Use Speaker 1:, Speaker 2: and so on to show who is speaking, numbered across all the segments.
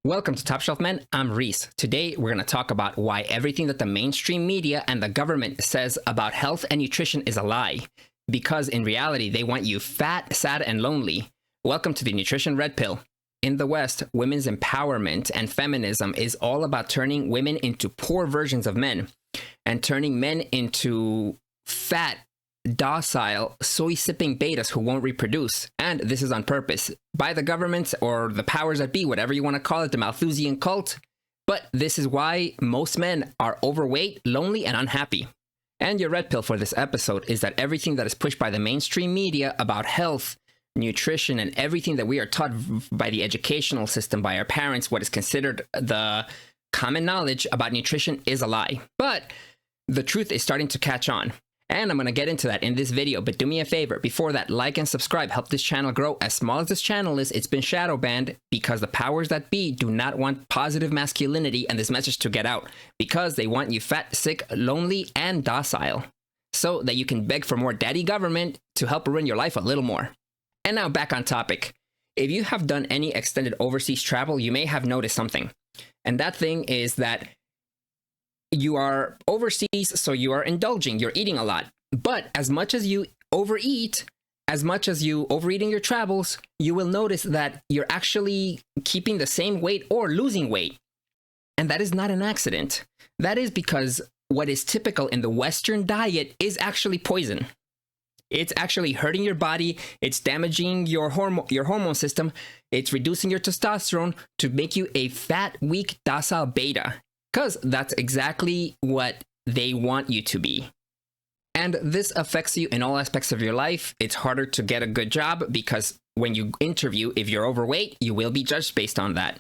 Speaker 1: Welcome to Top Shelf Men. I'm Reese. Today, we're going to talk about why everything that the mainstream media and the government says about health and nutrition is a lie. Because in reality, they want you fat, sad, and lonely. Welcome to the Nutrition Red Pill. In the West, women's empowerment and feminism is all about turning women into poor versions of men and turning men into fat, docile, soy-sipping betas who won't reproduce. And this is on purpose by the government or the powers that be, whatever you want to call it, the Malthusian cult. But this is why most men are overweight, lonely, and unhappy. And your red pill for this episode is that everything that is pushed by the mainstream media about health, nutrition, and everything that we are taught by the educational system, by our parents, what is considered the common knowledge about nutrition is a lie. But the truth is starting to catch on. And I'm going to get into that in this video, but do me a favor. Before that, like and subscribe. Help this channel grow. As small as this channel is, it's been shadow banned because the powers that be do not want positive masculinity and this message to get out because they want you fat, sick, lonely, and docile so that you can beg for more daddy government to help ruin your life a little more. And now back on topic. If you have done any extended overseas travel, you may have noticed something. And that thing is that you are overseas, so you are indulging, you're eating a lot. But as much as you overeat, as much as you overeat in your travels, you will notice that you're actually keeping the same weight or losing weight. And that is not an accident. That is because what is typical in the Western diet is actually poison. It's actually hurting your body. It's damaging your hormone system. It's reducing your testosterone to make you a fat, weak, docile beta. Because that's exactly what they want you to be. And this affects you in all aspects of your life. It's harder to get a good job because when you interview, if you're overweight, you will be judged based on that.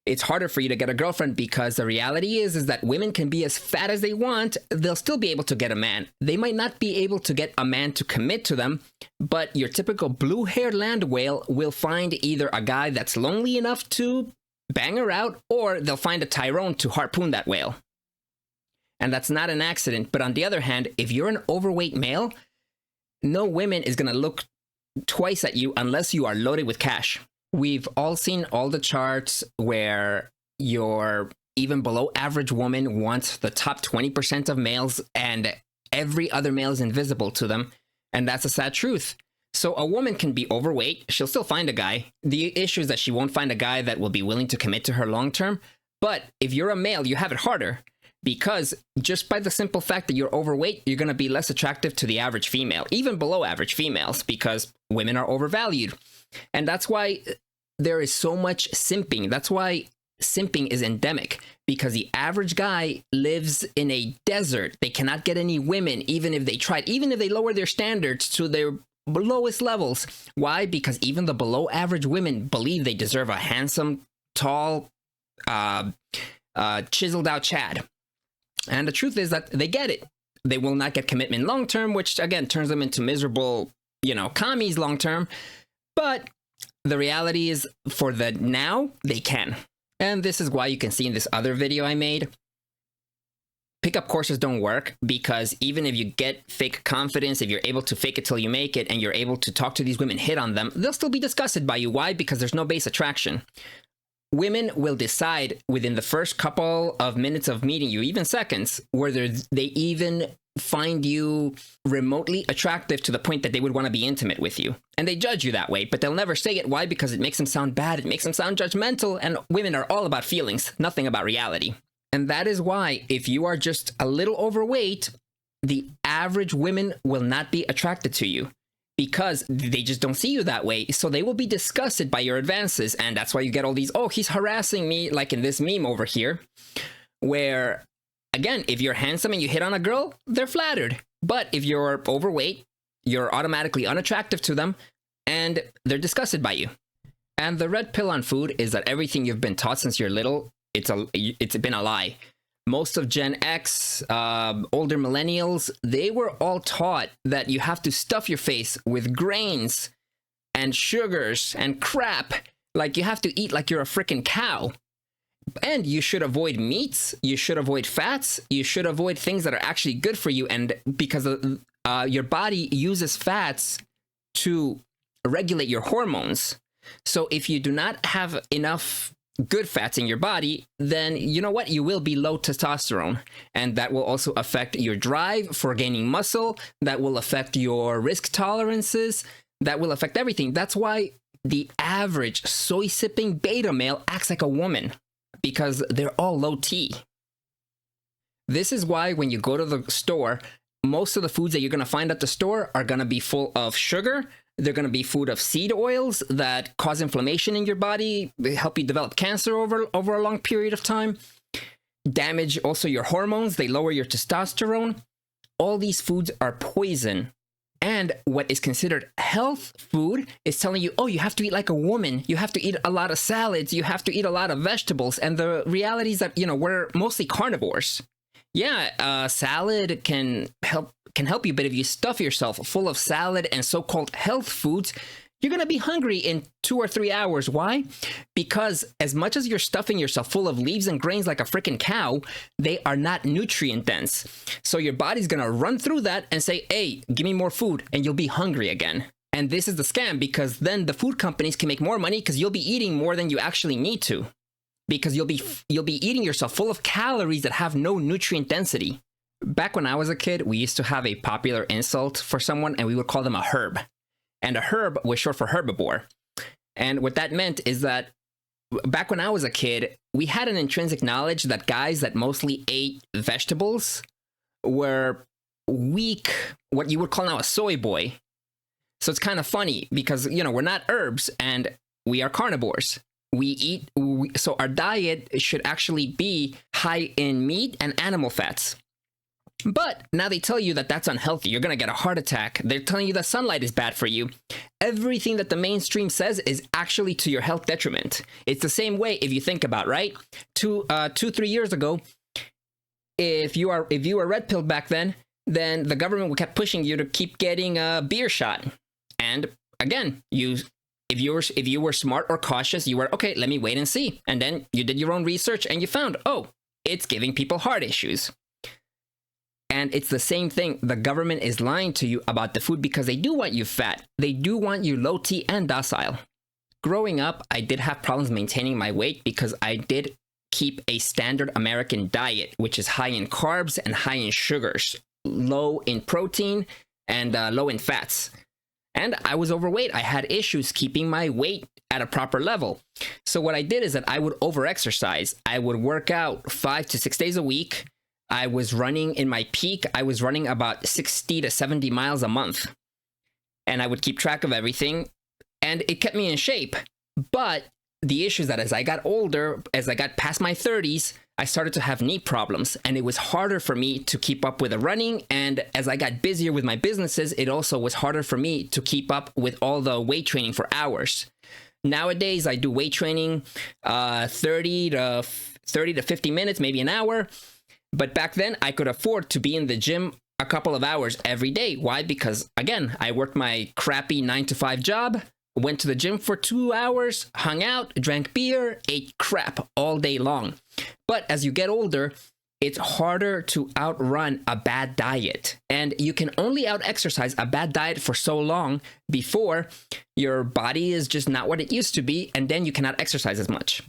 Speaker 1: It's harder for you to get a girlfriend because the reality is that women can be as fat as they want. They'll still be able to get a man. They might not be able to get a man to commit to them, but your typical blue-haired land whale will find either a guy that's lonely enough to bang her out, or they'll find a Tyrone to harpoon that whale. And that's not an accident. But on the other hand, if you're an overweight male, no woman is going to look twice at you unless you are loaded with cash. We've all seen all the charts where your even below average woman wants the top 20% of males and every other male is invisible to them. And that's a sad truth. So a woman can be overweight. She'll still find a guy. The issue is that she won't find a guy that will be willing to commit to her long term. But if you're a male, you have it harder because just by the simple fact that you're overweight, you're going to be less attractive to the average female, even below average females, because women are overvalued. And that's why there is so much simping. That's why simping is endemic, because the average guy lives in a desert. They cannot get any women, even if they tried, even if they lower their standards to their lowest levels. Why? Because even the below average women believe they deserve a handsome, tall, chiseled out Chad. And the truth is that they get it. They will not get commitment long term, which again turns them into miserable, commies long term. But the reality is for the now, they can. And this is why you can see in this other video I made, pickup courses don't work because even if you get fake confidence, if you're able to fake it till you make it and you're able to talk to these women, hit on them, they'll still be disgusted by you. Why? Because there's no base attraction. Women will decide within the first couple of minutes of meeting you, even seconds, whether they even find you remotely attractive to the point that they would want to be intimate with you. And they judge you that way, but they'll never say it. Why? Because it makes them sound bad. It makes them sound judgmental. And women are all about feelings, nothing about reality. And that is why if you are just a little overweight, the average women will not be attracted to you because they just don't see you that way. So they will be disgusted by your advances. And that's why you get all these, oh, he's harassing me, like in this meme over here, where, again, if you're handsome and you hit on a girl, they're flattered. But if you're overweight, you're automatically unattractive to them and they're disgusted by you. And the red pill on food is that everything you've been taught since you're little, it's been a lie. Most of Gen X, older millennials, they were all taught that you have to stuff your face with grains and sugars and crap. Like you have to eat like you're a freaking cow. And you should avoid meats. You should avoid fats. You should avoid things that are actually good for you. And because your body uses fats to regulate your hormones. So if you do not have enough good fats in your body, then you know what? You will be low testosterone. And that will also affect your drive for gaining muscle. That will affect your risk tolerances. That will affect everything. That's why the average soy sipping beta male acts like a woman, because they're all low T. This is why when you go to the store, most of the foods that you're going to find at the store are going to be full of sugar. They're going to be full of seed oils that cause inflammation in your body. They help you develop cancer over a long period of time. Damage also your hormones. They lower your testosterone. All these foods are poison. And what is considered health food is telling you, oh, you have to eat like a woman. You have to eat a lot of salads. You have to eat a lot of vegetables. And the reality is that, we're mostly carnivores. Yeah, salad can help you, but if you stuff yourself full of salad and so-called health foods, you're going to be hungry in 2 or 3 hours. Why? Because as much as you're stuffing yourself full of leaves and grains like a freaking cow, they are not nutrient dense. So your body's going to run through that and say, hey, give me more food, and you'll be hungry again. And this is the scam, because then the food companies can make more money because you'll be eating more than you actually need to. Because you'll be eating yourself full of calories that have no nutrient density. Back when I was a kid, we used to have a popular insult for someone, and we would call them a herb. And a herb was short for herbivore. And what that meant is that back when I was a kid, we had an intrinsic knowledge that guys that mostly ate vegetables were weak, what you would call now a soy boy. So it's kind of funny because, we're not herbs and we are carnivores. So our diet should actually be high in meat and animal fats. But now they tell you that that's unhealthy. You're going to get a heart attack. They're telling you that sunlight is bad for you. Everything that the mainstream says is actually to your health detriment. It's the same way if you think about, right? 2-3 years ago, if you were red pilled back then the government kept pushing you to keep getting a beer shot. And again, if you were smart or cautious, you were, okay, let me wait and see. And then you did your own research and you found, oh, it's giving people heart issues. And it's the same thing. The government is lying to you about the food because they do want you fat. They do want you low T and docile. Growing up, I did have problems maintaining my weight because I did keep a standard American diet, which is high in carbs and high in sugars, low in protein and low in fats. And I was overweight. I had issues keeping my weight at a proper level. So what I did is that I would overexercise. I would work out 5 to 6 days a week. I was running in my peak. I was running about 60 to 70 miles a month. And I would keep track of everything. And it kept me in shape. But the issue is that as I got older, as I got past my 30s, I started to have knee problems. And it was harder for me to keep up with the running. And as I got busier with my businesses, it also was harder for me to keep up with all the weight training for hours. Nowadays, I do weight training 30 to 50 minutes, maybe an hour. But back then, I could afford to be in the gym a couple of hours every day. Why? Because, again, I worked my crappy 9-to-5 job, went to the gym for 2 hours, hung out, drank beer, ate crap all day long. But as you get older, it's harder to outrun a bad diet. And you can only out-exercise a bad diet for so long before your body is just not what it used to be, and then you cannot exercise as much.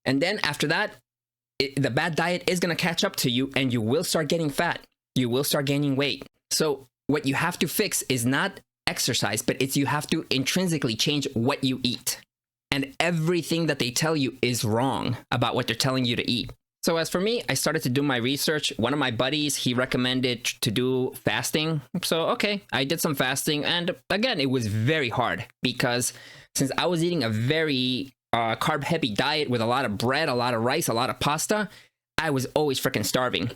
Speaker 1: And then after that, the bad diet is going to catch up to you and you will start getting fat. You will start gaining weight. So what you have to fix is not exercise, but it's you have to intrinsically change what you eat. And everything that they tell you is wrong about what they're telling you to eat. So as for me, I started to do my research. One of my buddies, he recommended to do fasting. So, okay, I did some fasting. And again, it was very hard because since I was eating a very carb-heavy diet with a lot of bread, a lot of rice, a lot of pasta, I was always freaking starving.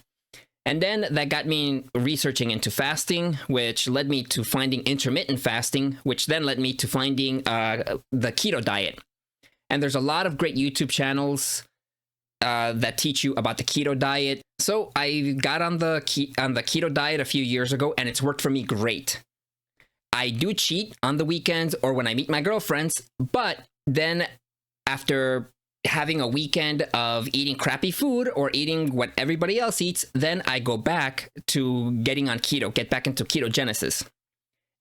Speaker 1: And then that got me researching into fasting, which led me to finding intermittent fasting, which then led me to finding the keto diet. And there's a lot of great YouTube channels that teach you about the keto diet. So I got on the keto diet a few years ago, and it's worked for me great. I do cheat on the weekends or when I meet my girlfriends, but then after having a weekend of eating crappy food or eating what everybody else eats, then I go back to getting on keto, get back into ketogenesis.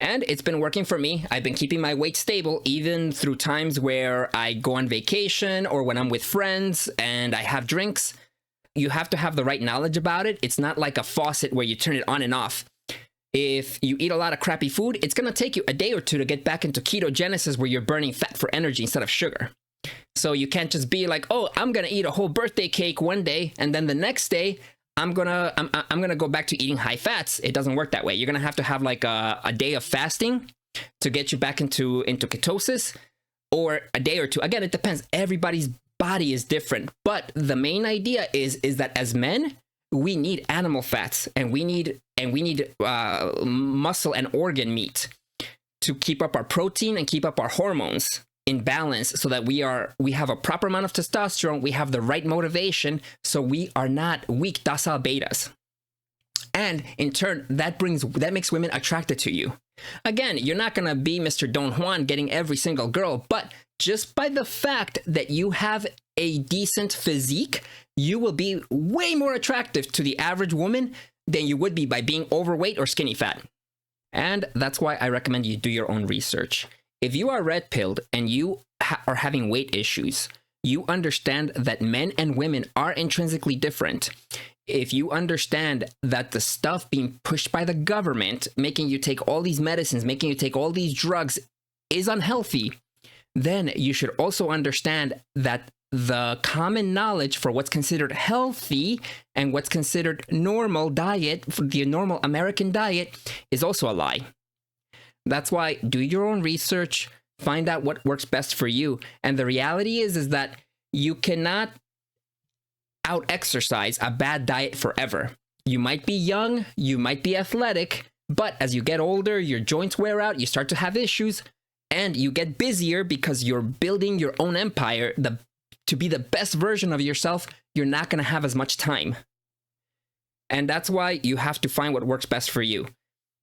Speaker 1: And it's been working for me. I've been keeping my weight stable even through times where I go on vacation or when I'm with friends and I have drinks. You have to have the right knowledge about it. It's not like a faucet where you turn it on and off. If you eat a lot of crappy food, it's going to take you a day or two to get back into ketogenesis where you're burning fat for energy instead of sugar. So you can't just be like, oh, I'm going to eat a whole birthday cake one day and then the next day I'm gonna go back to eating high fats. It doesn't work that way. You're gonna have like a day of fasting to get you back into ketosis, or a day or two. Again, it depends. Everybody's body is different, but the main idea is that as men, we need animal fats and we need muscle and organ meat to keep up our protein and keep up our hormones in balance, so that we have a proper amount of testosterone, we have the right motivation, so we are not weak, docile betas. And in turn, that makes women attracted to you. Again, you're not gonna be Mr. Don Juan getting every single girl, but just by the fact that you have a decent physique, you will be way more attractive to the average woman than you would be by being overweight or skinny fat. And that's why I recommend you do your own research. If you are red-pilled and you are having weight issues, you understand that men and women are intrinsically different. If you understand that the stuff being pushed by the government, making you take all these medicines, making you take all these drugs is unhealthy, then you should also understand that the common knowledge for what's considered healthy and what's considered normal diet, the normal American diet, is also a lie. That's why do your own research, find out what works best for you. And the reality is that you cannot out-exercise a bad diet forever. You might be young, you might be athletic, but as you get older, your joints wear out, you start to have issues, and you get busier because you're building your own empire. To be the best version of yourself, you're not going to have as much time. And that's why you have to find what works best for you.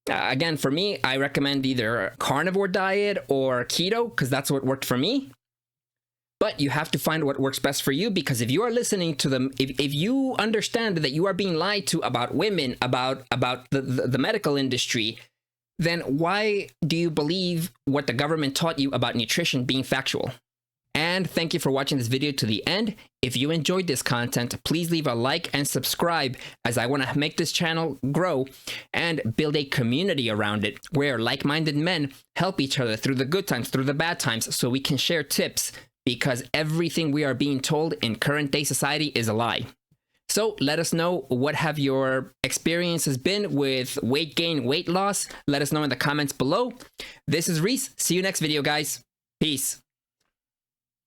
Speaker 1: Again, for me, I recommend either a carnivore diet or keto, because that's what worked for me. But you have to find what works best for you, because if you are listening to them, if you understand that you are being lied to about women, about the medical industry, then why do you believe what the government taught you about nutrition being factual? And thank you for watching this video to the end. If you enjoyed this content, please leave a like and subscribe, as I want to make this channel grow and build a community around it where like-minded men help each other through the good times, through the bad times, so we can share tips, because everything we are being told in current day society is a lie. So let us know, what have your experiences been with weight gain, weight loss? Let us know in the comments below. This is Reese. See you next video, guys. Peace.